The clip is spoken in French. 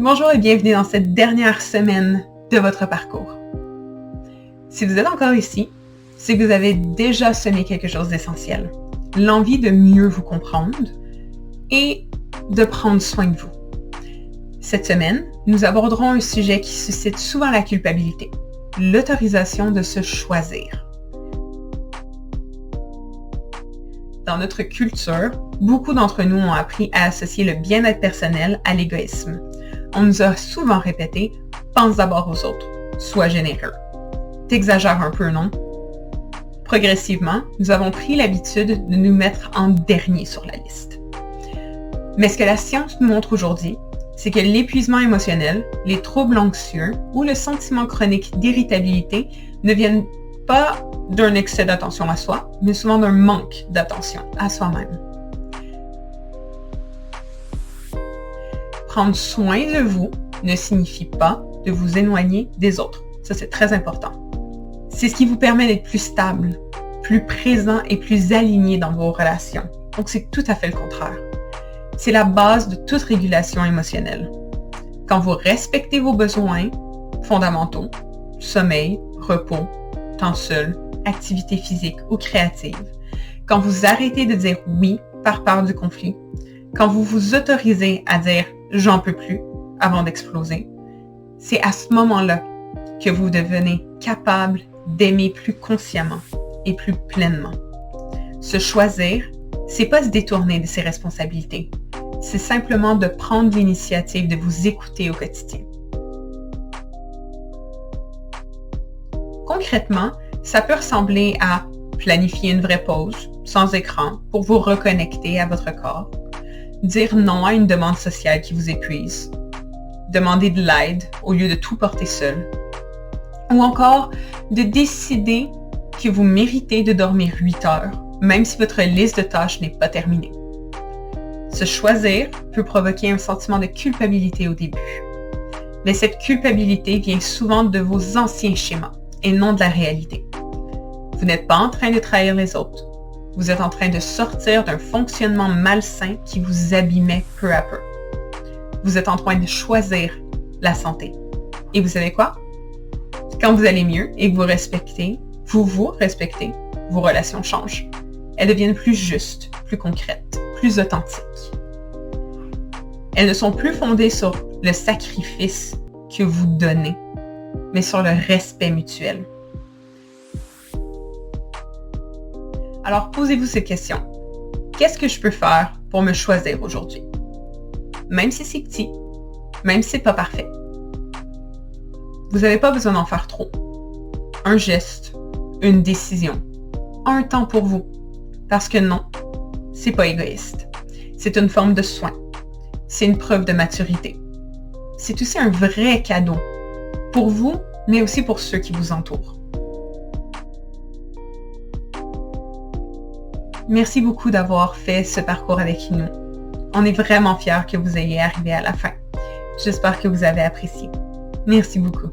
Bonjour et bienvenue dans cette dernière semaine de votre parcours. Si vous êtes encore ici, c'est que vous avez déjà semé quelque chose d'essentiel. L'envie de mieux vous comprendre et de prendre soin de vous. Cette semaine, nous aborderons un sujet qui suscite souvent la culpabilité, l'autorisation de se choisir. Dans notre culture, beaucoup d'entre nous ont appris à associer le bien-être personnel à l'égoïsme. On nous a souvent répété « pense d'abord aux autres, sois généreux ». T'exagères un peu, non? Progressivement, nous avons pris l'habitude de nous mettre en dernier sur la liste. Mais ce que la science nous montre aujourd'hui, c'est que l'épuisement émotionnel, les troubles anxieux ou le sentiment chronique d'irritabilité ne viennent pas d'un excès d'attention à soi, mais souvent d'un manque d'attention à soi-même. Prendre soin de vous ne signifie pas de vous éloigner des autres. Ça, c'est très important. C'est ce qui vous permet d'être plus stable, plus présent et plus aligné dans vos relations. Donc, c'est tout à fait le contraire. C'est la base de toute régulation émotionnelle. Quand vous respectez vos besoins fondamentaux, sommeil, repos, temps seul, activité physique ou créative, quand vous arrêtez de dire oui par peur du conflit, quand vous vous autorisez à dire « j'en peux plus » avant d'exploser, c'est à ce moment-là que vous devenez capable d'aimer plus consciemment et plus pleinement. Se choisir, c'est pas se détourner de ses responsabilités. C'est simplement de prendre l'initiative de vous écouter au quotidien. Concrètement, ça peut ressembler à planifier une vraie pause, sans écran, pour vous reconnecter à votre corps, dire non à une demande sociale qui vous épuise, demander de l'aide au lieu de tout porter seul, ou encore de décider que vous méritez de dormir 8 heures, même si votre liste de tâches n'est pas terminée. Se choisir peut provoquer un sentiment de culpabilité au début, mais cette culpabilité vient souvent de vos anciens schémas et non de la réalité. Vous n'êtes pas en train de trahir les autres. Vous êtes en train de sortir d'un fonctionnement malsain qui vous abîmait peu à peu. Vous êtes en train de choisir la santé. Et vous savez quoi? Quand vous allez mieux et que vous vous respectez, vos relations changent. Elles deviennent plus justes, plus concrètes, plus authentiques. Elles ne sont plus fondées sur le sacrifice que vous donnez, mais sur le respect mutuel. Alors, posez-vous cette question. Qu'est-ce que je peux faire pour me choisir aujourd'hui? Même si c'est petit, même si c'est pas parfait. Vous n'avez pas besoin d'en faire trop. Un geste, une décision, un temps pour vous. Parce que non, c'est pas égoïste. C'est une forme de soin. C'est une preuve de maturité. C'est aussi un vrai cadeau. Pour vous, mais aussi pour ceux qui vous entourent. Merci beaucoup d'avoir fait ce parcours avec nous. On est vraiment fiers que vous ayez arrivé à la fin. J'espère que vous avez apprécié. Merci beaucoup.